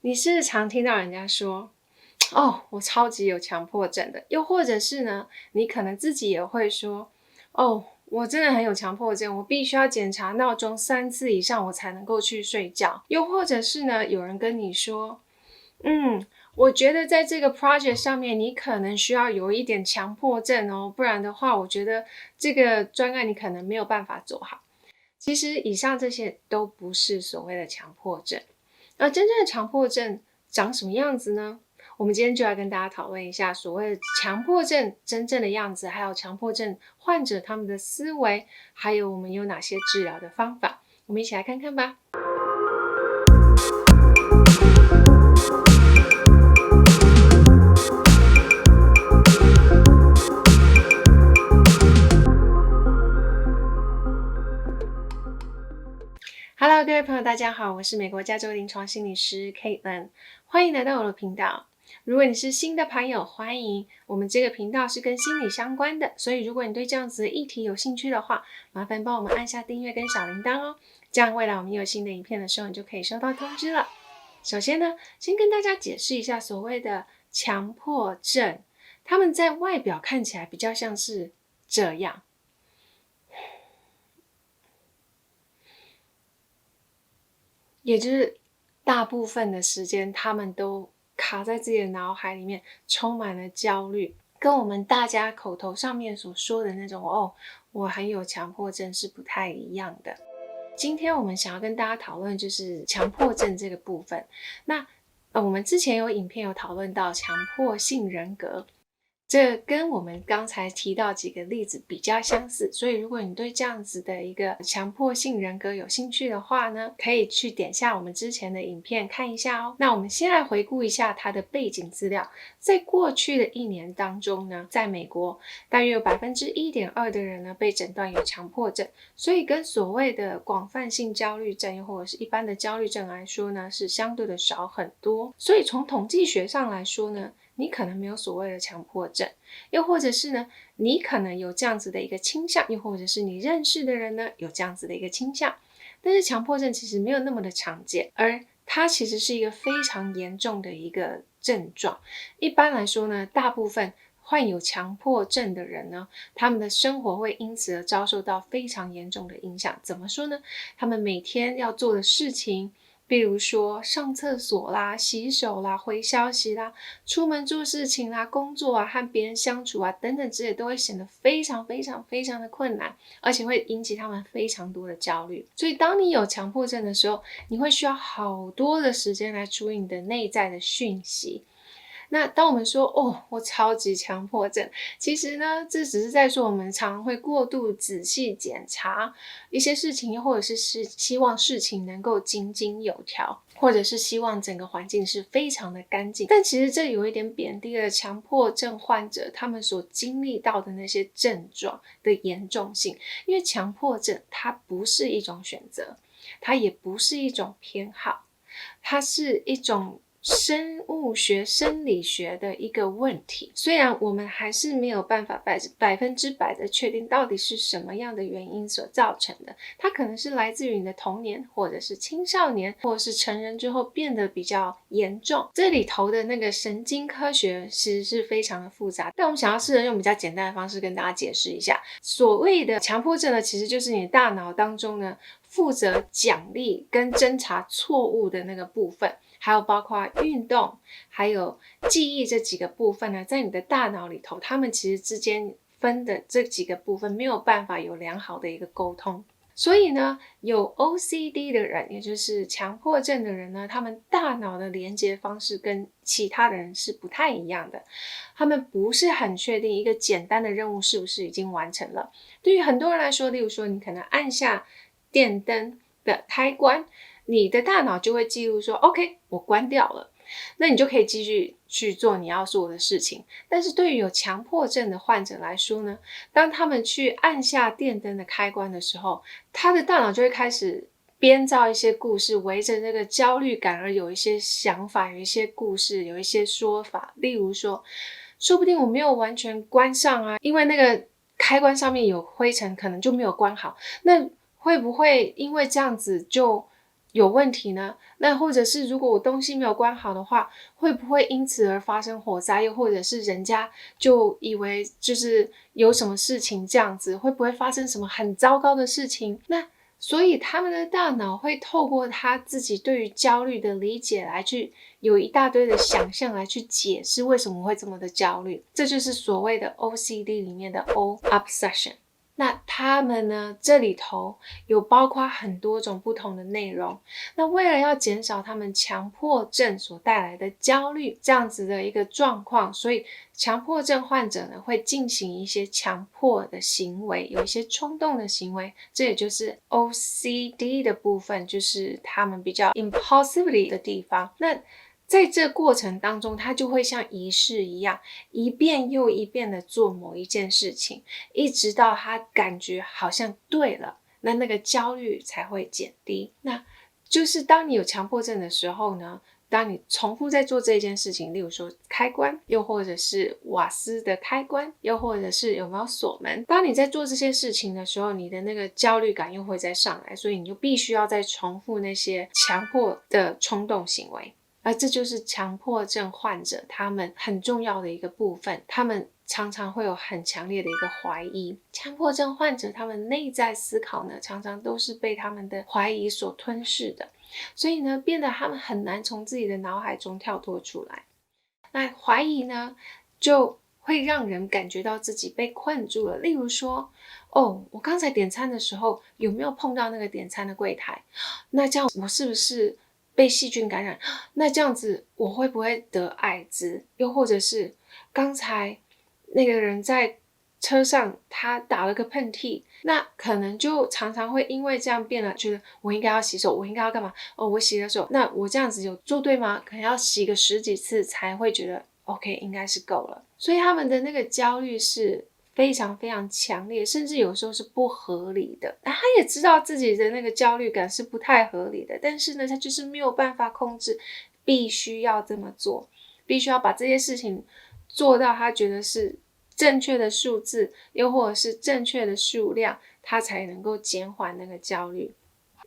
你是常听到人家说，哦，我超级有强迫症的，又或者是呢，你可能自己也会说，哦，我真的很有强迫症，我必须要检查闹钟3次以上我才能够去睡觉。又或者是呢，有人跟你说，我觉得在这个 project 上面，你可能需要有一点强迫症哦，不然的话，我觉得这个专案你可能没有办法做好。其实以上这些都不是所谓的强迫症。而真正的强迫症长什么样子呢？我们今天就来跟大家讨论一下所谓的强迫症真正的样子，还有强迫症患者他们的思维，还有我们有哪些治疗的方法，我们一起来看看吧。Hello， 各位朋友，大家好，我是美国加州临床心理师 Caitlin， 欢迎来到我的频道。如果你是新的朋友，欢迎。我们这个频道是跟心理相关的，所以如果你对这样子的议题有兴趣的话，麻烦帮我们按下订阅跟小铃铛哦，这样未来我们有新的影片的时候，你就可以收到通知了。首先呢，先跟大家解释一下所谓的强迫症，他们在外表看起来比较像是这样。也就是大部分的时间，他们都卡在自己的脑海里面，充满了焦虑，跟我们大家口头上面所说的那种我很有强迫症是不太一样的。今天我们想要跟大家讨论就是强迫症这个部分。那我们之前有影片有讨论到强迫性人格，这跟我们刚才提到几个例子比较相似，所以如果你对这样子的一个强迫性人格有兴趣的话呢，可以去点下我们之前的影片看一下哦。那我们先来回顾一下它的背景资料。在过去的1年当中呢，在美国大约有 1.2% 的人呢被诊断有强迫症，所以跟所谓的广泛性焦虑症又或者是一般的焦虑症来说呢，是相对的少很多。所以从统计学上来说呢，你可能没有所谓的强迫症，又或者是呢，你可能有这样子的一个倾向，又或者是你认识的人呢有这样子的一个倾向，但是强迫症其实没有那么的常见，而它其实是一个非常严重的一个症状。一般来说呢，大部分患有强迫症的人呢，他们的生活会因此而遭受到非常严重的影响。怎么说呢？他们每天要做的事情，比如说上厕所啦、洗手啦、回消息啦、出门做事情啦、工作啊、和别人相处啊等等之类，都会显得非常的困难，而且会引起他们非常多的焦虑。所以当你有强迫症的时候，你会需要好多的时间来处理你的内在的讯息。那当我们说我超级强迫症，其实呢，这只是在说我们常会过度仔细检查一些事情，或者是希望事情能够井井有条，或者是希望整个环境是非常的干净。但其实这有一点贬低了强迫症患者他们所经历到的那些症状的严重性，因为强迫症它不是一种选择，它也不是一种偏好，它是一种生物学、生理学的一个问题。虽然我们还是没有办法100%的确定到底是什么样的原因所造成的，它可能是来自于你的童年，或者是青少年，或者是成人之后变得比较严重。这里头的那个神经科学其实是非常的复杂，但我们想要试着用比较简单的方式跟大家解释一下。所谓的强迫症呢，其实就是你的大脑当中呢负责奖励跟侦查错误的那个部分，还有包括运动还有记忆这几个部分呢，在你的大脑里头，他们其实之间分的这几个部分没有办法有良好的一个沟通。所以呢，有 OCD 的人，也就是强迫症的人呢，他们大脑的连接方式跟其他的人是不太一样的。他们不是很确定一个简单的任务是不是已经完成了。对于很多人来说，例如说你可能按下电灯的开关，你的大脑就会记录说 OK 我关掉了，那你就可以继续去做你要做的事情。但是对于有强迫症的患者来说呢，当他们去按下电灯的开关的时候，他的大脑就会开始编造一些故事，围着这个焦虑感而有一些想法，有一些故事，有一些说法。例如说，说不定我没有完全关上啊，因为那个开关上面有灰尘，可能就没有关好，那会不会因为这样子就有问题呢？那或者是如果我东西没有关好的话，会不会因此而发生火灾？又或者是人家就以为就是有什么事情这样子，会不会发生什么很糟糕的事情？那所以他们的大脑会透过他自己对于焦虑的理解来去有一大堆的想象来去解释为什么会这么的焦虑，这就是所谓的 OCD 里面的 O obsession。那他们呢，这里头有包括很多种不同的内容。那为了要减少他们强迫症所带来的焦虑这样子的一个状况，所以强迫症患者呢会进行一些强迫的行为，有一些冲动的行为，这也就是 OCD 的部分，就是他们比较 impulsivity 的地方。那在这过程当中，他就会像仪式一样，一遍又一遍的做某一件事情，一直到他感觉好像对了，那个焦虑才会减低。那就是当你有强迫症的时候呢，当你重复在做这件事情，例如说开关，又或者是瓦斯的开关，又或者是有没有锁门，当你在做这些事情的时候，你的那个焦虑感又会再上来，所以你就必须要再重复那些强迫的冲动行为。而这就是强迫症患者他们很重要的一个部分，他们常常会有很强烈的一个怀疑。强迫症患者他们内在思考呢，常常都是被他们的怀疑所吞噬的，所以呢，变得他们很难从自己的脑海中跳脱出来。那怀疑呢，就会让人感觉到自己被困住了。例如说，我刚才点餐的时候有没有碰到那个点餐的柜台？那这样我是不是被细菌感染？那这样子我会不会得艾滋？又或者是刚才那个人在车上他打了个喷嚏，那可能就常常会因为这样变得觉得我应该要洗手，我应该要干嘛？我洗了手，那我这样子有做对吗？可能要洗个10几次才会觉得 OK， 应该是够了。所以他们的那个焦虑是非常非常强烈，甚至有时候是不合理的。他也知道自己的那个焦虑感是不太合理的，但是呢，他就是没有办法控制，必须要这么做，必须要把这些事情做到他觉得是正确的数字，又或者是正确的数量，他才能够减缓那个焦虑。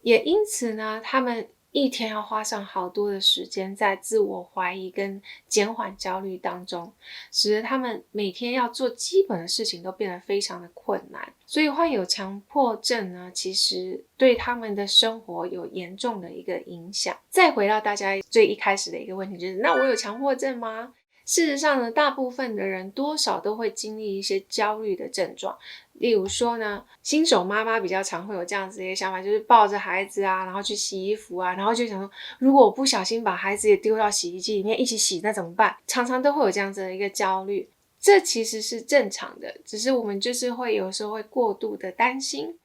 也因此呢，他们一天要花上好多的时间在自我怀疑跟减缓焦虑当中，使得他们每天要做基本的事情都变得非常的困难。所以患有强迫症呢，其实对他们的生活有严重的一个影响。再回到大家最一开始的一个问题，就是那我有强迫症吗？事实上呢，大部分的人多少都会经历一些焦虑的症状。例如说呢，新手妈妈比较常会有这样子的一个想法，就是抱着孩子啊，然后去洗衣服啊，然后就想说，如果我不小心把孩子也丢到洗衣机里面一起洗，那怎么办？常常都会有这样子的一个焦虑。这其实是正常的，只是我们就是会有时候会过度的担心。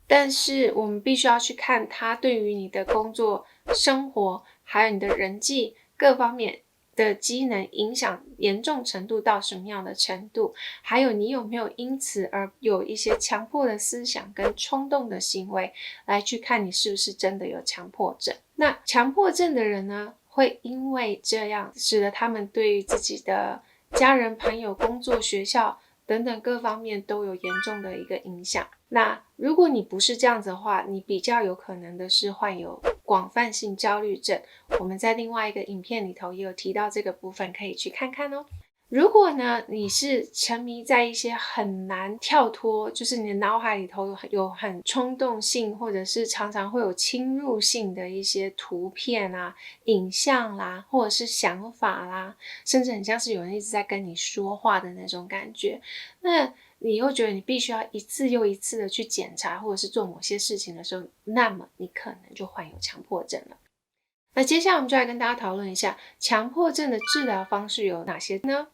但是我们必须要去看它对于你的工作、生活，还有你的人际各方面的机能影响严重程度到什么样的程度，还有你有没有因此而有一些强迫的思想跟冲动的行为，来去看你是不是真的有强迫症。那强迫症的人呢，会因为这样使得他们对于自己的家人、朋友、工作、学校等等各方面都有严重的一个影响。那如果你不是这样子的话，你比较有可能的是患有广泛性焦虑症。我们在另外一个影片里头也有提到这个部分，可以去看看哦。如果呢，你是沉迷在一些很难跳脱，就是你的脑海里头有很冲动性，或者是常常会有侵入性的一些图片啊、影像啦，或者是想法啦，甚至很像是有人一直在跟你说话的那种感觉，那你又觉得你必须要一次又一次的去检查，或者是做某些事情的时候，那么你可能就患有强迫症了。那接下来我们就来跟大家讨论一下强迫症的治疗方式有哪些呢？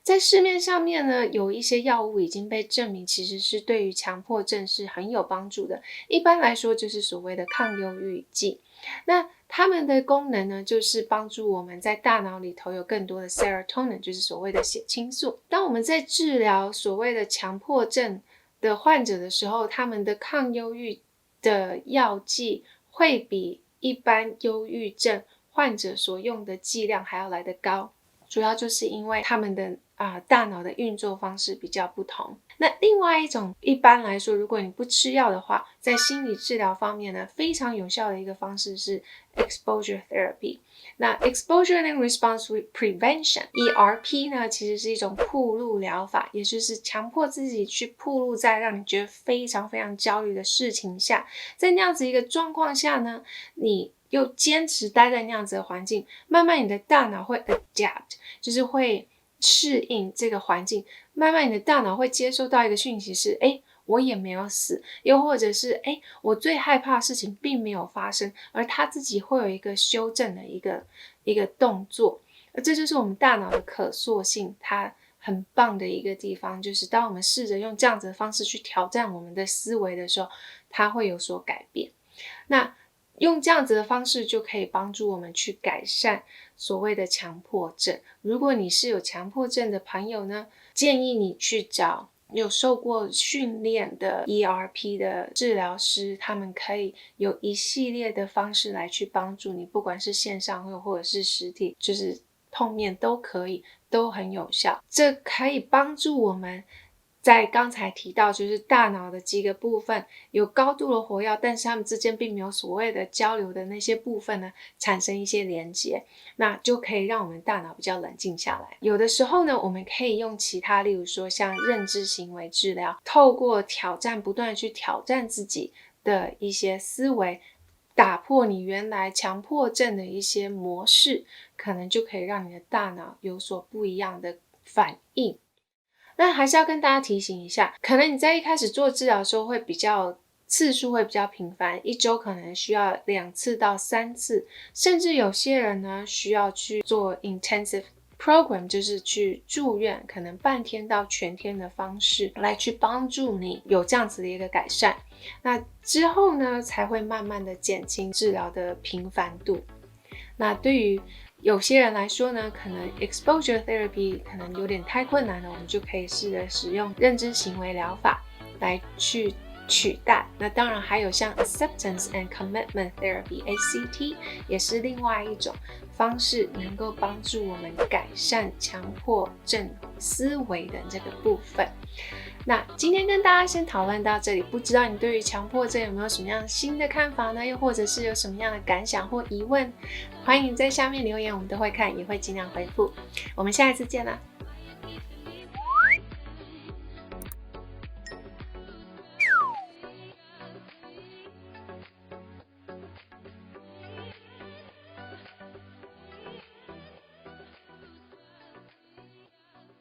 在市面上面呢，有一些药物已经被证明其实是对于强迫症是很有帮助的。一般来说就是所谓的抗忧郁剂。那它们的功能呢，就是帮助我们在大脑里头有更多的 serotonin， 就是所谓的血清素。当我们在治疗所谓的强迫症的患者的时候，他们的抗忧郁的药剂会比一般忧郁症患者所用的剂量还要来得高。主要就是因为他们的大脑的运作方式比较不同。那另外一种，一般来说，如果你不吃药的话，在心理治疗方面呢，非常有效的一个方式是 exposure therapy。那 exposure and response prevention ERP 呢，其实是一种暴露疗法，也就是强迫自己去暴露在让你觉得非常非常焦虑的事情下，在那样子一个状况下呢，你又坚持待在那样子的环境，慢慢你的大脑会 adapt， 就是会适应这个环境，慢慢你的大脑会接收到一个讯息是，我也没有死，又或者是我最害怕的事情并没有发生，而它自己会有一个修正的一个动作。而这就是我们大脑的可塑性，它很棒的一个地方，就是当我们试着用这样子的方式去挑战我们的思维的时候，它会有所改变。那用这样子的方式就可以帮助我们去改善所谓的强迫症。如果你是有强迫症的朋友呢，建议你去找有受过训练的 ERP 的治疗师，他们可以有一系列的方式来去帮助你，不管是线上或者是实体，就是碰面都可以，都很有效。这可以帮助我们在刚才提到就是大脑的几个部分有高度的活跃，但是他们之间并没有所谓的交流的那些部分呢，产生一些连结，那就可以让我们大脑比较冷静下来。有的时候呢，我们可以用其他，例如说像认知行为治疗，透过不断的去挑战自己的一些思维，打破你原来强迫症的一些模式，可能就可以让你的大脑有所不一样的反应。那还是要跟大家提醒一下，可能你在一开始做治疗的时候次数会比较频繁，一周可能需要2次到3次，甚至有些人呢需要去做 intensive program， 就是去住院，可能半天到全天的方式来去帮助你有这样子的一个改善。那之后呢，才会慢慢的减轻治疗的频繁度。那对于有些人来说呢，可能 exposure therapy 可能有点太困难了，我们就可以试着使用认知行为疗法来去取代。那当然还有像 acceptance and commitment therapy ACT 也是另外一种方式，能够帮助我们改善强迫症思维的这个部分。那今天跟大家先讨论到这里，不知道你对于强迫症有没有什么样新的看法呢？又或者是有什么样的感想或疑问，欢迎在下面留言，我们都会看，也会尽量回复。我们下一次见啦！